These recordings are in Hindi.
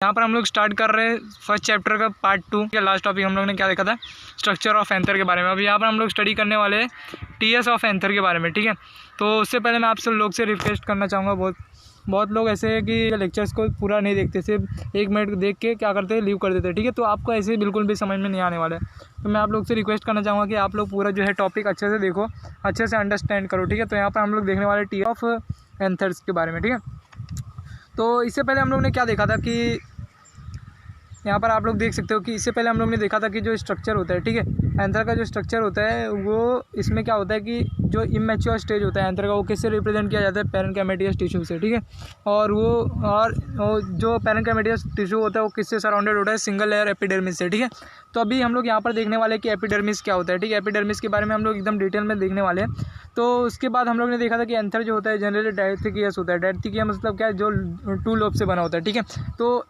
यहाँ पर हम लोग स्टार्ट कर रहे हैं फर्स्ट चैप्टर का पार्ट 2 के लास्ट टॉपिक हम लोग ने क्या देखा था, स्ट्रक्चर ऑफ एंथर के बारे में। अभी यहाँ पर हम लोग स्टडी करने वाले हैं टीएस ऑफ एंथर के बारे में, ठीक है। तो उससे पहले मैं आप सब लोग से रिक्वेस्ट करना चाहूँगा, बहुत लोग ऐसे हैं कि लेक्चर्स को पूरा नहीं देखते, सिर्फ 1 मिनट देख के क्या करते हैं, लीव कर देते हैं, ठीक है। तो आपको ऐसे बिल्कुल भी समझ में नहीं आने वाला है। तो मैं आप लोग से रिक्वेस्ट करना चाहूँगा कि आप लोग पूरा जो है टॉपिक अच्छे से देखो, अच्छे से अंडरस्टैंड करो, ठीक है। तो यहाँ पर हम लोग देखने वाले टी ऑफ एंथर्स के बारे में, ठीक है। तो इससे पहले हम लोग ने क्या देखा था कि यहाँ पर आप लोग देख सकते हो कि इससे पहले हम लोग ने देखा था कि जो स्ट्रक्चर होता है, ठीक है, एंथर का जो स्ट्रक्चर होता है वो इसमें क्या होता है कि जो इमैच्योर स्टेज होता है एंथर का, वो किससे रिप्रेजेंट किया जाता है, पैरेन्काइमेटियस टिश्यू से, ठीक है। और वो जो पैरेन्काइमेटियस टिश्यू होता है वो किससे सराउंडेड होता है, सिंगल लेयर एपिडर्मिस से, ठीक है। तो अभी हम लोग यहाँ पर देखने वाले हैं कि एपिडर्मिस क्या होता है, ठीक है। एपिडर्मिस के बारे में हम लोग एकदम डिटेल में देखने वाले हैं। तो उसके बाद हम लोग ने देखा था कि एंथर जो होता है जनरली डायथिकियस होता है। डायथिकिया मतलब क्या है, जो 2 लोब से बना होता है, ठीक है। तो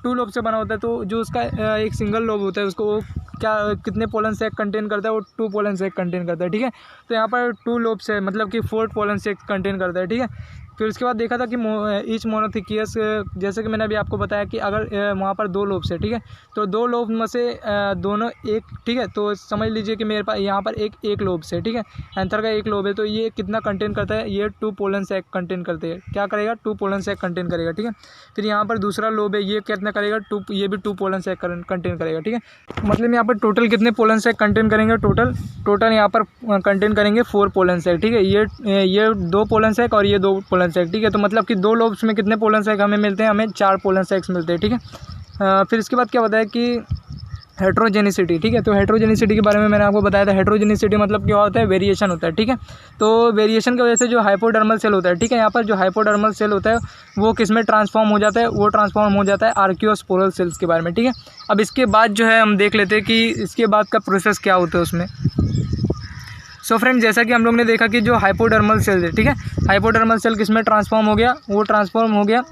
2 लोब से बना होता है, तो जो उसका एक सिंगल लोब होता है उसको वो क्या कितने पोलन सैक कंटेन करता है, वो 2 पोलन सैक कंटेन करता है, ठीक है। तो यहाँ पर 2 लोब से मतलब कि 4 पोलन सैक कंटेन करता है, ठीक है। फिर उसके बाद देखा था कि ईच मोनोथिकियस, जैसे कि मैंने अभी आपको बताया कि अगर वहाँ पर 2 लोब्स है, ठीक है। तो 2 लोब में से दोनों एक, ठीक है। तो समझ लीजिए कि मेरे पास यहाँ पर एक लोब से, ठीक है, एंथर का एक लोब है, तो ये कितना कंटेन करता है, ये 2 पोलन सैक कंटेन करते हैं। क्या करेगा, 2 पोलन सैक कंटेन करेगा, ठीक है। फिर यहाँ पर दूसरा लोब है, ये कितना करेगा, ये भी 2 पोलन सैक कंटेन करेगा, ठीक है। मतलब यहाँ पर टोटल कितने पोलन सैक कंटेन करेंगे, टोटल यहाँ पर कंटेन करेंगे 4 पोलन सैक, ठीक है। ये 2 पोलन सैक और ये 2 पोलन सैक, ठीक है। तो मतलब कि 2 लोब्स में कितने पोलन सैक हमें मिलते हैं, हमें 4 पोलन सैक्स मिलते हैं, ठीक है। फिर इसके बाद क्या बताया कि हेट्रोजेनिसिटी, ठीक है। तो हेट्रोजेनिसिटी के बारे में मैंने आपको बताया था। हेट्रोजेनिसिटी मतलब क्या होता है, वेरिएशन होता है, ठीक है। तो वेरिएशन की वजह से जो हाइपोडर्मल सेल होता है, ठीक है, यहाँ पर जो हाइपोडर्मल सेल होता है वो किस में ट्रांसफॉर्म हो जाता है, वो ट्रांसफॉर्म हो जाता है आर्कियोस्पोरल सेल्स के बारे में, ठीक है। अब इसके बाद जो है हम देख लेते हैं कि इसके बाद का प्रोसेस क्या होता है उसमें। सो फ्रेंड, जैसा कि हम लोग ने देखा कि जो हाइपोडर्मल सेल है, ठीक है, हाइपोडर्मल सेल किस में ट्रांसफॉर्म हो गया, वो ट्रांसफॉर्म हो गया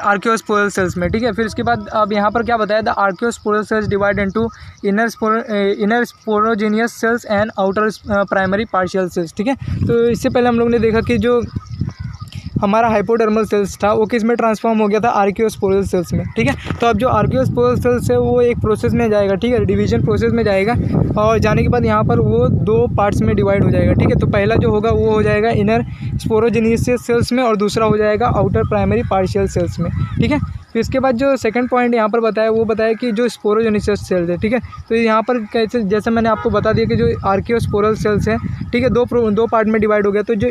आर्कियोस्पोरल सेल्स में, ठीक है। फिर इसके बाद अब यहाँ पर क्या बताया था, archesporial cells divide into inner sporogenous cells and outer primary partial cells, ठीक है। तो इससे पहले हम लोग ने देखा कि जो हमारा हाइपोडर्मल सेल्स था वो किस में ट्रांसफॉर्म हो गया था, आर्कियोस्पोरल सेल्स में, ठीक है। तो अब जो आर्कियोस्पोरल सेल्स है वो एक प्रोसेस में जाएगा, ठीक है, डिवीजन प्रोसेस में जाएगा, और जाने के बाद यहाँ पर वो 2 पार्ट्स में डिवाइड हो जाएगा, ठीक है। तो पहला जो होगा वो हो जाएगा इनर स्पोरोजेनियस सेल्स में और दूसरा हो जाएगा आउटर प्राइमरी पार्शियल सेल्स में, ठीक है। फिर इसके बाद जो सेकंड पॉइंट यहाँ पर बताया वो बताया कि जो स्पोरोजेनियस सेल्स है, ठीक है। तो यहाँ पर कैसे, जैसे मैंने आपको बता दिया कि जो आर्कियोस्पोरल सेल्स है, ठीक है, 2 पार्ट में डिवाइड हो गया। तो जो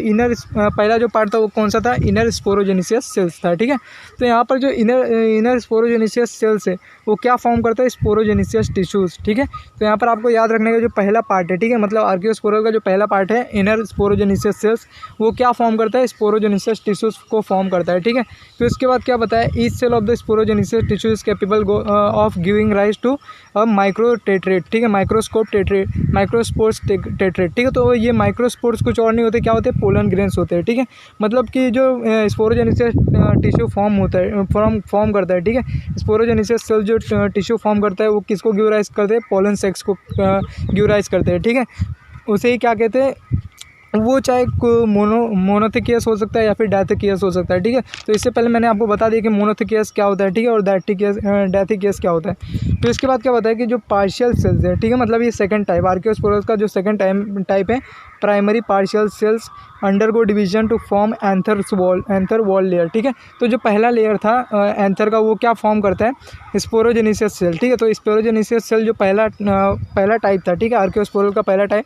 पहला जो पार्ट था वो कौन सा था, इनर स्पोरोजेनियस सेल्स था, ठीक है। तो यहाँ पर जो इनर स्पोरोजेनियस सेल्स है वो क्या फॉर्म करता है, स्पोरोजेनियस टिश्यूज़, ठीक है। तो यहाँ पर आपको याद रखने का जो पहला पार्ट है, ठीक है, मतलब आर्कियोस्पोरल का जो पहला पार्ट है इनर स्पोरोजेनियस सेल्स, वो क्या फॉर्म करता है, स्पोरोजेनियस टिश्यूज़ को फॉर्म करता है, ठीक है। फिर उसके बाद क्या बताया, each cell of the sporogenous tissue is capable of giving rise to a microtetrad, ठीक है, माइक्रोस्पोर्स टेट्रेट, ठीक है। तो ये माइक्रोस्पोर्स कुछ और नहीं होते, क्या होते हैं, पोलन ग्रेन्स होते हैं, ठीक है। मतलब कि जो स्पोरोजेनियस टिश्यू फॉर्म करता है, ठीक है, स्पोरोजेनिस सेल जो टिश्यू फॉर्म करता है वो किसको गिव राइज करते हैं, पोलन सेक्स को गिव राइज करते हैं, ठीक है। उसे ही क्या कहते हैं, वो चाहे मोनोथिकियस हो सकता है या फिर डायथिकियस हो सकता है, ठीक है। तो इससे पहले मैंने आपको बता दिया कि मोनोथिकियस क्या होता है, ठीक है, और डायथिकियस क्या होता है। तो इसके बाद क्या बताया कि जो पार्शियल सेल्स है, ठीक है, मतलब ये सेकंड टाइप आर्कियोस्पोरस का जो सेकंड टाइप है, primary partial cells undergo division to form anther wall layer, ठीक है। तो जो पहला लेयर था एंथर का वो क्या फॉर्म करता है, स्पोरोजेनियस सेल, ठीक है। तो स्पोरोजेनियस सेल जो पहला टाइप था, ठीक है, आर्कियोस्पोरल का पहला टाइप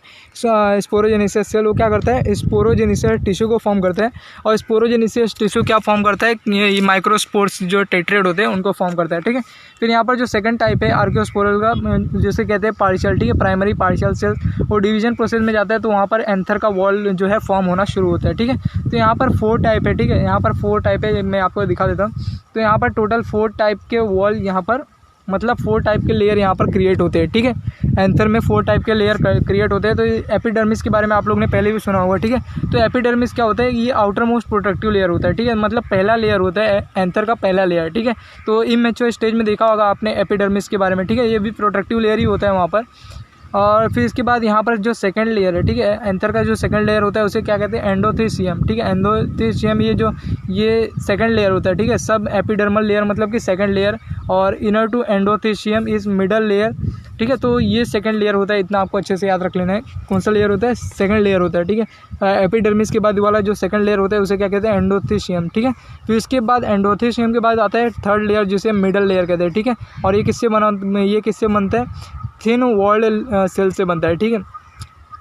स्पोरोजेनियस सेल, वो क्या करता है, स्पोरोजेनियस टिश्यू को फॉर्म करता है, और स्पोरोजेनियस टिश्यू क्या फॉर्म करता है, ये माइक्रोस्पोर्स जो टेट्रेट होते हैं उनको फॉर्म करता है, ठीक है। फिर यहाँ पर जो सेकंड टाइप है आर्कियोस्पोरल का, जैसे कहते हैं पार्शियल, ठीक है, प्राइमरी पार्शियल सेल, वो डिवीजन प्रोसेस में जाता है, तो वहाँ पर एंथर का वॉल जो है फॉर्म होना शुरू होता है, ठीक है। तो यहाँ पर 4 टाइप है, ठीक है, यहाँ पर 4 टाइप है, मैं आपको दिखा देता हूँ। तो यहाँ पर टोटल 4 टाइप के वॉल यहाँ पर, मतलब 4 टाइप के लेयर यहाँ पर क्रिएट होते हैं, ठीक है। एंथर में 4 टाइप के लेयर क्रिएट होते हैं। तो एपिडर्मिस के बारे में आप लोग ने पहले भी सुना होगा, ठीक है। तो एपिडर्मिस क्या होता है, ये आउटर मोस्ट प्रोटेक्टिव लेयर होता है, ठीक है, मतलब पहला लेयर होता है एंथर का पहला लेयर, ठीक है। तो इमैच्योर स्टेज में देखा होगा आपने एपिडर्मिस के बारे में, ठीक है, ये भी प्रोटेक्टिव लेयर ही होता है वहाँ पर। और फिर इसके बाद यहाँ पर जो सेकंड लेयर है, ठीक है, एंथर का जो सेकंड लेयर होता है उसे क्या कहते हैं, एंडोथीसियम, ठीक है, एंडोथीसियम ये सेकंड लेयर होता है, ठीक है, सब एपिडर्मल लेयर मतलब कि सेकंड लेयर, और inner to endothecium is middle layer, ठीक है, तो ये सेकंड लेयर होता है, इतना आपको अच्छे से याद रख लेना है, कौन सा लेयर होता है, सेकंड लेयर होता है, ठीक है, एपिडर्मिस के बाद वाला जो सेकंड लेयर होता है उसे क्या कहते हैं, एंडोथीसियम, ठीक है। फिर इसके बाद एंडोथीसियम के बाद आता है थर्ड लेयर जिसे मिडल लेयर कहते हैं, ठीक है, और ये किससे बनता है, थिन वॉल्ड सेल से बनता है, ठीक है,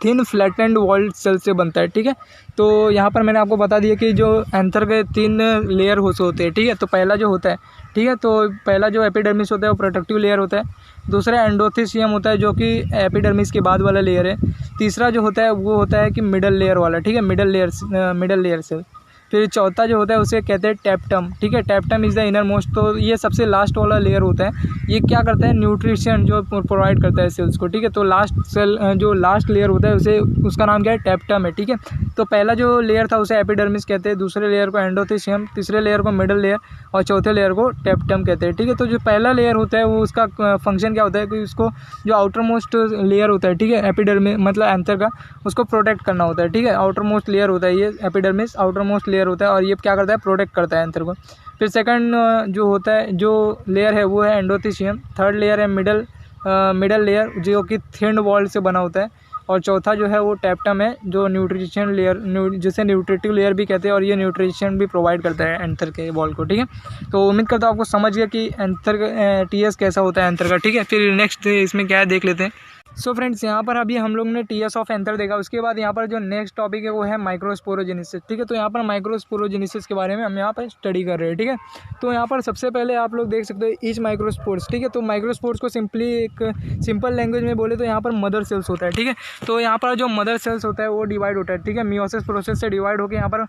थिन फ्लैटेंड वॉल्ड सेल से बनता है, ठीक है। तो यहाँ पर मैंने आपको बता दिया कि जो एंथर के 3 लेयर होते हैं, ठीक है, तो पहला जो होता है, ठीक है, तो पहला जो एपिडर्मिस होता है वो प्रोटेक्टिव लेयर होता है, दूसरा एंडोथीसियम होता है जो कि एपिडर्मिस के बाद वाला लेयर है, तीसरा जो होता है वो होता है कि मिडल लेयर वाला, ठीक है, मिडल लेयर सेल। फिर चौथा जो होता है उसे कहते हैं टैप्टम, ठीक है, tapetum is the inner most, तो ये सबसे लास्ट वाला लेयर होता है, ये क्या करता है, न्यूट्रिशन जो प्रोवाइड करता है सेल्स को, ठीक है, तो लास्ट सेल जो लास्ट लेयर होता है उसे उसका नाम क्या है, टैप्टम है, ठीक है। तो पहला जो लेयर था उसे एपिडर्मिस कहते हैं, दूसरे लेयर को एंडोथीसियम, तीसरे लेयर को मिडल लेयर और चौथे लेयर को टैप्टम कहते हैं, ठीक है। तो जो पहला लेयर होता है वो उसका फंक्शन क्या होता है कि उसको जो आउटर मोस्ट लेयर होता है, ठीक है, एपिडर्मिस मतलब एंथर का, उसको प्रोटेक्ट करना होता है, ठीक है, आउटर मोस्ट लेयर होता है ये एपिडर्मिस, आउटर मोस्ट लेयर होता है और ये क्या करता है, प्रोटेक्ट करता है एंथर को। फिर सेकंड जो होता है जो लेयर है वो है एंडोथीसियम, थर्ड लेयर है मिडल लेयर जो कि थिन वॉल से बना होता है, और चौथा जो है वो टैप्टम है जो न्यूट्रिशन लेयर जिसे न्यूट्रिटिव लेयर भी कहते हैं, और ये न्यूट्रिशन भी प्रोवाइड करता है एंथर के वॉल को, ठीक है। तो उम्मीद करता हूँ आपको समझ गया कि एंथर का टीएस कैसा होता है एंथर का, ठीक है। फिर नेक्स्ट इसमें क्या है देख लेते हैं। सो फ्रेंड्स, यहाँ पर अभी हम लोग ने टीएस ऑफ एंथर देखा, उसके बाद यहाँ पर जो नेक्स्ट टॉपिक है वो है माइक्रोस्पोरोजेनेसिस, ठीक है। तो यहाँ पर माइक्रोस्पोरोजेनेसिस के बारे में हम यहाँ पर स्टडी कर रहे हैं, ठीक है। तो यहाँ पर सबसे पहले आप लोग देख सकते हो ईच माइक्रोस्पोर्स, ठीक है। तो माइक्रोस्पोर्स को सिंपली एक सिंपल लैंग्वेज में बोले तो यहाँ पर मदर सेल्स होता है, ठीक है। तो यहाँ पर जो मदर सेल्स होता है वो डिवाइड होता है, ठीक है, मियोसिस प्रोसेस से डिवाइड होकर यहाँ पर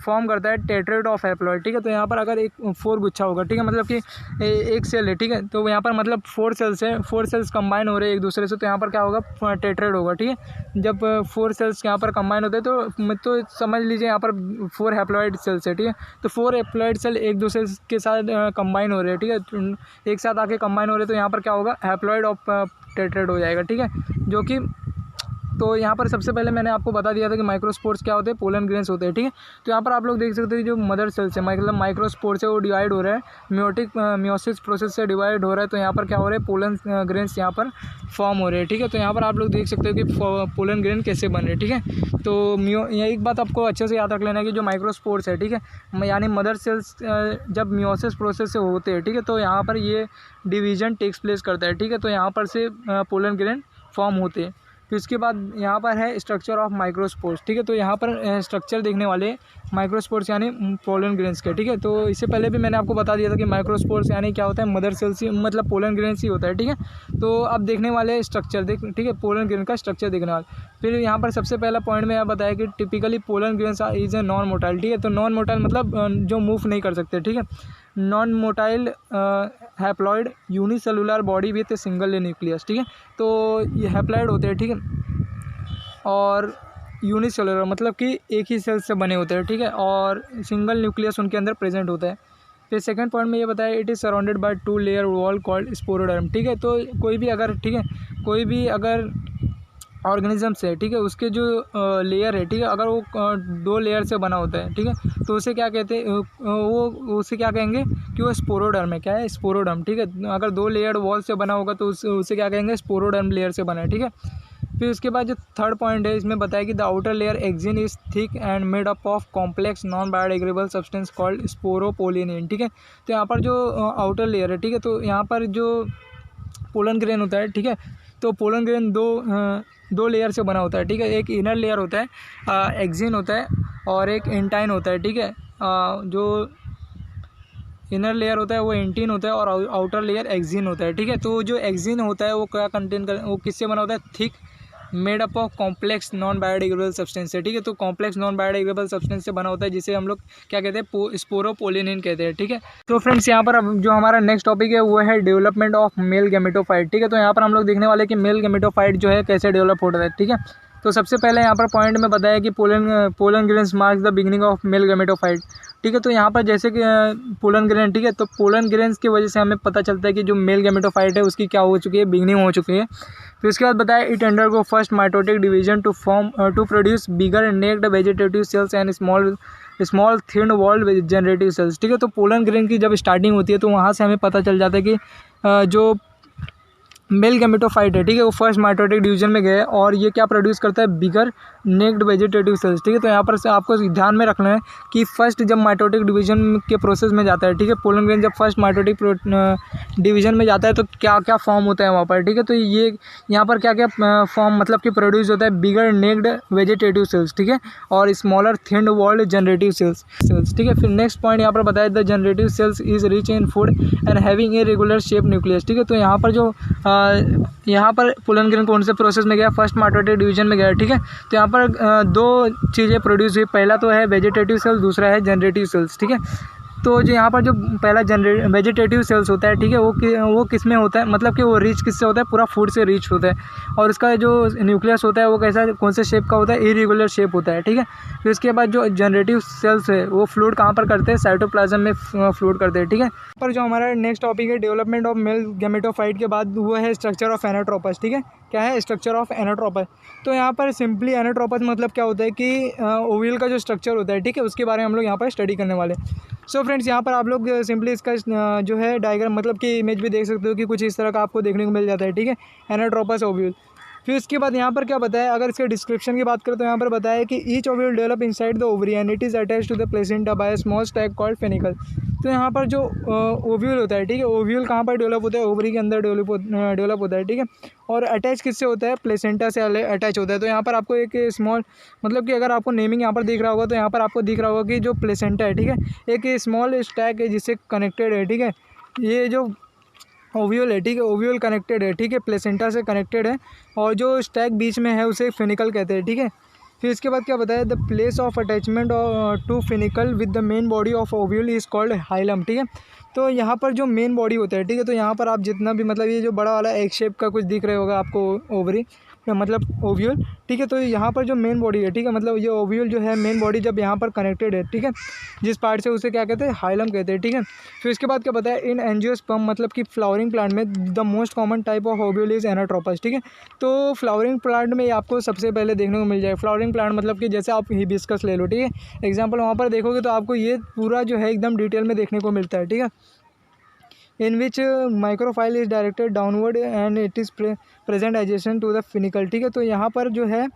फॉर्म करता है टेट्रेट ऑफ हैप्लॉइड, ठीक है। तो यहाँ पर अगर एक 4 गुच्छा होगा, ठीक है, मतलब कि एक सेल है, ठीक है, तो यहाँ पर मतलब 4 सेल्स है, 4 सेल्स कंबाइन हो रहे हैं एक दूसरे से, तो यहाँ पर क्या होगा, टेट्रेट होगा, ठीक है। जब 4 सेल्स यहाँ पर कंबाइन होते हैं तो समझ लीजिए यहाँ पर 4 हैप्लॉइड सेल्स है, ठीक है। तो 4 हैप्लॉइड सेल एक दूसरे के साथ कंबाइन हो रहे हैं, ठीक है, एक साथ आके कंबाइन हो रहे हैं, तो यहाँ पर क्या होगा, हैप्लॉइड ऑफ टेट्रेट हो जाएगा, ठीक है, जो कि तो यहाँ पर सबसे पहले मैंने आपको बता दिया था कि माइक्रोस्पोर्स क्या होते हैं, पोलन ग्रेन्स होते हैं, ठीक है। तो यहाँ पर आप लोग देख सकते हैं जो मदर सेल्स है मतलब माइक्रोस्पोर्स है वो डिवाइड हो रहा है, मियोसिस प्रोसेस से डिवाइड हो रहा है, तो यहाँ पर क्या हो रहा है, पोलन ग्रेन्स यहाँ पर फॉर्म हो रहे हैं, ठीक है। तो यहाँ पर आप लोग देख सकते हो कि पोलन ग्रेन कैसे बन रहे हैं, ठीक है। तो एक बात आपको अच्छे से याद रख लेना है कि जो माइक्रोस्पोर्स है, ठीक है, यानी मदर सेल्स जब मियोसिस प्रोसेस से होते हैं, ठीक है, तो यहाँ पर ये डिवीजन टेक्स प्लेस करता है, ठीक है। तो यहाँ पर से पोलन ग्रेन फॉर्म होते हैं। फिर इसके बाद यहाँ पर है स्ट्रक्चर ऑफ माइक्रोस्पोर्स, ठीक है। तो यहाँ पर स्ट्रक्चर देखने वाले माइक्रोस्पोर्स यानी पोलन ग्रेन्स के, ठीक है। तो इससे पहले भी मैंने आपको बता दिया था कि माइक्रोस्पोर्स यानी क्या होता है, मदर सेल्स ही मतलब पोलन ग्रेन्स ही होता है, ठीक है। तो अब देखने वाले स्ट्रक्चर ठीक है, पोलन ग्रेन का स्ट्रक्चर देखने वाले। फिर यहाँ पर सबसे पहला पॉइंट में यह बताया कि typically pollen grains is a non motile, ठीक है। तो नॉन मोटाइल मतलब जो मूव नहीं कर सकते, ठीक है, non motile haploid unicellular body with a single nucleus, ठीक है। तो ये हैप्लॉइड होते हैं, ठीक है, और यूनिसेलुलर मतलब कि एक ही सेल से बने होते हैं, ठीक है, और सिंगल न्यूक्लियस उनके अंदर प्रेजेंट होता है। फिर सेकंड पॉइंट में ये बताया it is surrounded by 2 layer wall called sporoderm, ठीक है। तो कोई भी अगर ऑर्गेनिज्म से, ठीक है, उसके जो लेयर है, ठीक है, अगर वो 2 लेयर से बना होता है, ठीक है, तो उसे क्या कहते हैं, वो उसे क्या कहेंगे कि वो स्पोरोडर्म है, क्या है, स्पोरोडर्म, ठीक है। अगर 2 लेयर वॉल से बना होगा तो उसे क्या कहेंगे, स्पोरोडर्म लेयर से बना है, ठीक है। फिर उसके बाद जो थर्ड पॉइंट है इसमें बताया कि the outer layer exine is thick and made up of complex non biodegradable substance called sporopollenin, ठीक है। तो यहाँ पर जो आउटर लेयर है, ठीक है, तो यहाँ पर जो पोलन ग्रेन होता है, ठीक है, तो पोलन ग्रेन दो लेयर से बना होता है, ठीक है। एक इनर लेयर होता है एक्जिन होता है और एक इंटाइन होता है, ठीक है। जो इनर लेयर होता है वो इंटीन होता है और आउटर लेयर एक्जिन होता है, ठीक है। तो जो एक्जिन होता है वो क्या वो किससे बना होता है, thick made up of complex non biodegradable substance है, ठीक है। तो कॉम्प्लेक्स नॉन बायोडिग्रेडेबल सब्सटेंस से बना होता है जिसे हम लोग क्या कहते हैं, स्पोरोपोलिनिन कहते हैं, ठीक है। तो फ्रेंड्स यहाँ पर अब जो हमारा नेक्स्ट टॉपिक है वो है डेवलपमेंट ऑफ मेल गैमेटोफाइट, ठीक है। तो यहाँ पर हम लोग देखने वाले कि मेल गैमेटोफाइट जो है कैसे डेवलप होता है, ठीक है। तो सबसे पहले यहाँ पर पॉइंट में बताया कि pollen grains marks the beginning of male gametophyte. ठीक है, तो यहाँ पर जैसे कि पोलन ग्रेन, ठीक है, तो पोलन ग्रेन्स की वजह से हमें पता चलता है कि जो मेल गैमेटोफाइट है उसकी क्या हो चुकी है, बिगिनिंग हो चुकी है। फिर उसके बाद बताया it undergo first mitotic division to produce bigger naked vegetative cells and small thin walled generative cells. ठीक है, तो पोलन ग्रेन की जब स्टार्टिंग होती है तो वहाँ से हमें पता चल जाता है कि जो मेल गैमेटोफाइट है, ठीक है, वो फर्स्ट माइटोटिक डिवीजन में गए और ये क्या प्रोड्यूस करता है, बिगर नेक्ड वेजिटेटिव सेल्स। ठीक है, तो यहाँ पर से आपको ध्यान में रखना है कि फर्स्ट जब माइटोटिक डिवीजन के प्रोसेस में जाता है, ठीक है, पोलन ग्रेन जब फर्स्ट माइटोटिक डिवीजन में जाता है तो क्या क्या फॉर्म होता है वहाँ पर। ठीक है, तो ये यहाँ पर क्या क्या फॉर्म मतलब कि प्रोड्यूस होता है, बिगर नेक्ड वेजिटेटिव सेल्स, ठीक है, और smaller thin walled generative cells. ठीक है, फिर नेक्स्ट पॉइंट यहाँ पर बताया the generative cells is rich in food and having a regular shape nucleus. ठीक है, तो यहाँ पर जो यहाँ पर पोलन ग्रेन कौन से प्रोसेस में गया, फर्स्ट माइटोटिक डिवीजन में गया। ठीक है, तो यहाँ पर दो चीज़ें प्रोड्यूस हुई, पहला तो है वेजिटेटिव सेल्स, दूसरा है जनरेटिव सेल्स। ठीक है, तो जो यहाँ पर जो पहला वेजिटेटिव सेल्स होता है, ठीक है, वो किस में होता है, मतलब कि वो रिच किससे होता है, पूरा फूड से रिच होता है, और उसका जो न्यूक्लियस होता है वो कैसा, कौन से शेप का होता है, इरेगुलर शेप होता है। ठीक है, फिर इसके बाद जो जनरेटिव सेल्स है वो फ्लूइड कहाँ पर करते हैं, साइटोप्लाज्म में फ्लूइड करते हैं। ठीक है, पर जो हमारा नेक्स्ट टॉपिक है डेवलपमेंट ऑफ मेल गैमेटोफाइट के बाद वो है स्ट्रक्चर ऑफ एनाट्रोपस। ठीक है, क्या है स्ट्रक्चर ऑफ एनाट्रोपस, तो यहाँ पर सिंपली एनाट्रोपस मतलब क्या होता है कि ओव्यूल का जो स्ट्रक्चर होता है, ठीक है, उसके बारे में हम लोग यहाँ पर स्टडी करने वाले। सो फ्रेंड्स, यहाँ पर आप लोग सिंपली इसका जो है डायग्राम मतलब कि इमेज भी देख सकते हो कि कुछ इस तरह का आपको देखने को मिल जाता है। ठीक है, एनाट्रोपस ओव्यूल। फिर इसके बाद यहाँ पर क्या बताया, अगर इसके डिस्क्रिप्शन की बात करें तो यहाँ पर बताया कि each ovule develop inside the ovary and it is attach to the placenta by small stalk called funicle. तो यहाँ पर जो ओव्यूल होता है, ठीक है, ओव्यूल कहाँ पर डेवलप होता है, ओवरी के अंदर डेवलप होता है। ठीक है, और अटैच किससे होता है, प्लेसेंटा से अटैच होता है। तो यहाँ पर आपको एक स्मॉल मतलब कि अगर आपको नेमिंग यहाँ पर दिख रहा होगा तो यहाँ पर आपको दिख रहा होगा कि जो प्लेसेंटा है, ठीक है, एक स्मॉल स्टैक है जिससे कनेक्टेड है। ठीक है, ये जो ओव्यूल है, ठीक है, ओव्यूल कनेक्टेड है, ठीक है, प्लेसेंटा से कनेक्टेड है, और जो स्टैक बीच में है उसे फेनिकल कहते हैं। ठीक है, फिर इसके बाद क्या बताया, the place of attachment to funicle with the main body of ovule is called hilum. ठीक है, तो यहाँ पर जो मेन बॉडी होता है, ठीक है, तो यहाँ पर आप जितना भी मतलब ये जो बड़ा वाला एक शेप का कुछ दिख रहा होगा आपको ओवरी मतलब ओव्यूल, ठीक है, तो यहाँ पर जो मेन बॉडी है, ठीक है, मतलब ये ओव्यूल जो है मेन बॉडी जब यहाँ पर कनेक्टेड है, ठीक है, जिस पार्ट से उसे क्या कहते हैं, हाइलम कहते हैं। ठीक है, फिर इसके बाद क्या बताया, इन एंजियोस्पर्म मतलब कि फ्लावरिंग प्लांट में the most common type of ovule is anatropous. ठीक है, तो फ्लावरिंग प्लांट में आपको सबसे पहले देखने को मिल जाए, फ्लावरिंग प्लांट मतलब कि जैसे आप हिबिस्कस ले लो, ठीक है, एग्जाम्पल वहाँ पर देखोगे तो आपको ये पूरा जो है एकदम डिटेल में देखने को मिलता है। ठीक है, in which micropyle is directed downward and it is present adjacent to the funicle। ठीक है, तो यहाँ पर जो है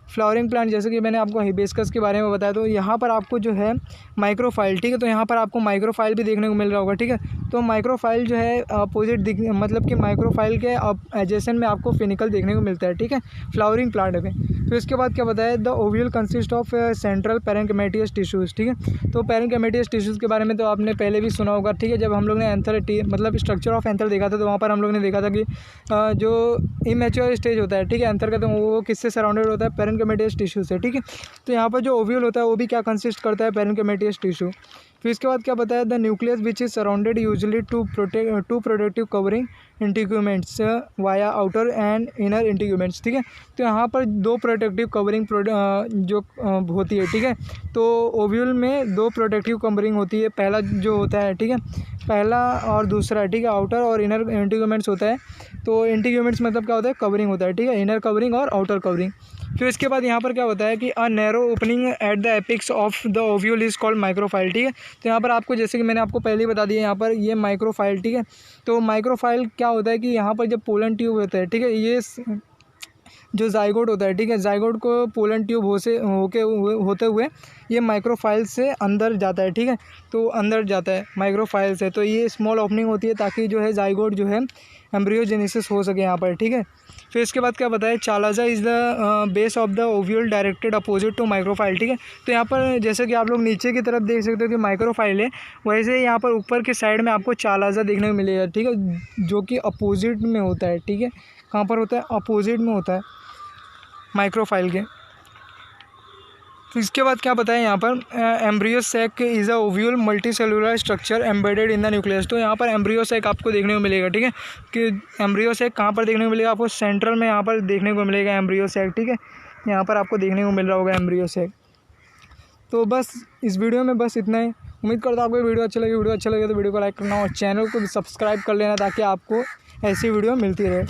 फ्लावरिंग प्लांट जैसे कि मैंने आपको हिबिस्कस के बारे में बताया, तो यहाँ पर आपको जो है माइक्रोफाइल, ठीक है, तो यहाँ पर आपको माइक्रोफाइल भी देखने को मिल रहा होगा। ठीक है, तो माइक्रोफाइल जो है अपोजिट मतलब कि माइक्रोफाइल के एडजेसेंट में आपको फिनिकल देखने को मिलता है। ठीक है, फ्लावरिंग प्लांट में। तो इसके बाद क्या बताया, the ovule consist of central parenchymatous tissues. ठीक है, तो पैरेंकिमेटियस टिश्यूज़ के बारे में तो आपने पहले भी सुना होगा। ठीक है, जब हम लोग ने एंथर मतलब स्ट्रक्चर ऑफ एंथर देखा था तो वहाँ पर हम लोग ने देखा था कि जो इमेच्योर स्टेज होता है, ठीक है, एंथर का, तो वो किससे सराउंडेड होता है, पैरेंकिमेटियस टिश्यू से। ठीक है, तो यहाँ पर जो ओव्यूल होता है वो भी क्या कंसिस्ट करता है, पैरेंकिमेटियस टिश्यू। फिर इसके बाद क्या बताया, the nucleus which is surrounded usually to protective covering integuments via outer and inner integuments. ठीक है, तो यहाँ पर दो प्रोटेक्टिव कवरिंग जो होती है। ठीक है, तो ओव्यूल में दो प्रोटेक्टिव कवरिंग होती है, पहला जो होता है, ठीक है, पहला और दूसरा, ठीक है, आउटर और इनर इंटीग्यूमेंट्स होता है। तो इंटीग्यूमेंट्स मतलब क्या होता है, कवरिंग होता है। ठीक है, इनर कवरिंग और आउटर कवरिंग। फिर इसके बाद यहाँ पर क्या होता है कि a narrow opening at the apex of the ovule is called micropyle. ठीक है, तो यहाँ पर आपको जैसे कि मैंने आपको पहले ही बता दिया, यहाँ पर ये माइक्रोफाइल। ठीक है, तो माइक्रोफाइल क्या होता है कि यहाँ पर जब पोलन ट्यूब होता है, ठीक है, ये जो जाइगोट होता है, ठीक है, जाइगोट को पोलन ट्यूब होते हुए ये माइक्रोफाइल से अंदर जाता है। ठीक है, तो अंदर जाता है माइक्रोफाइल से, तो ये स्मॉल ओपनिंग होती है ताकि जो है जाइगोट जो है एम्ब्रियोजेनेसिस हो सके यहाँ पर। ठीक है, फिर इसके बाद क्या बताया, chalaza is the base of the ovule directed opposite to micropyle. ठीक है, तो यहाँ पर जैसे कि आप लोग नीचे की तरफ देख सकते हो कि माइक्रोफाइल है, वैसे यहाँ पर ऊपर के साइड में आपको चालाजा देखने को मिलेगा। ठीक है, जो कि अपोजिट में होता है। ठीक है, कहाँ पर होता है, अपोजिट में होता है माइक्रोफाइल के। तो इसके बाद क्या बताया यहाँ पर, embryo sac is a ovule multi cellular structure embedded in the nucleus. तो यहाँ पर एम्ब्रियो सैक आपको देखने को मिलेगा, ठीक है, कि एम्ब्रियो सैक कहाँ पर देखने को मिलेगा, आपको सेंट्रल में यहाँ पर देखने को मिलेगा एम्ब्रियो सैक, ठीक है, यहाँ पर आपको देखने को मिल रहा होगा एम्ब्रियो सैक। तो बस इस वीडियो में बस इतना ही। उम्मीद करता हूँ आपको वीडियो अच्छा लगे तो वीडियो को लाइक करना और चैनल को भी सब्सक्राइब कर लेना ताकि आपको ऐसी वीडियो मिलती रहे।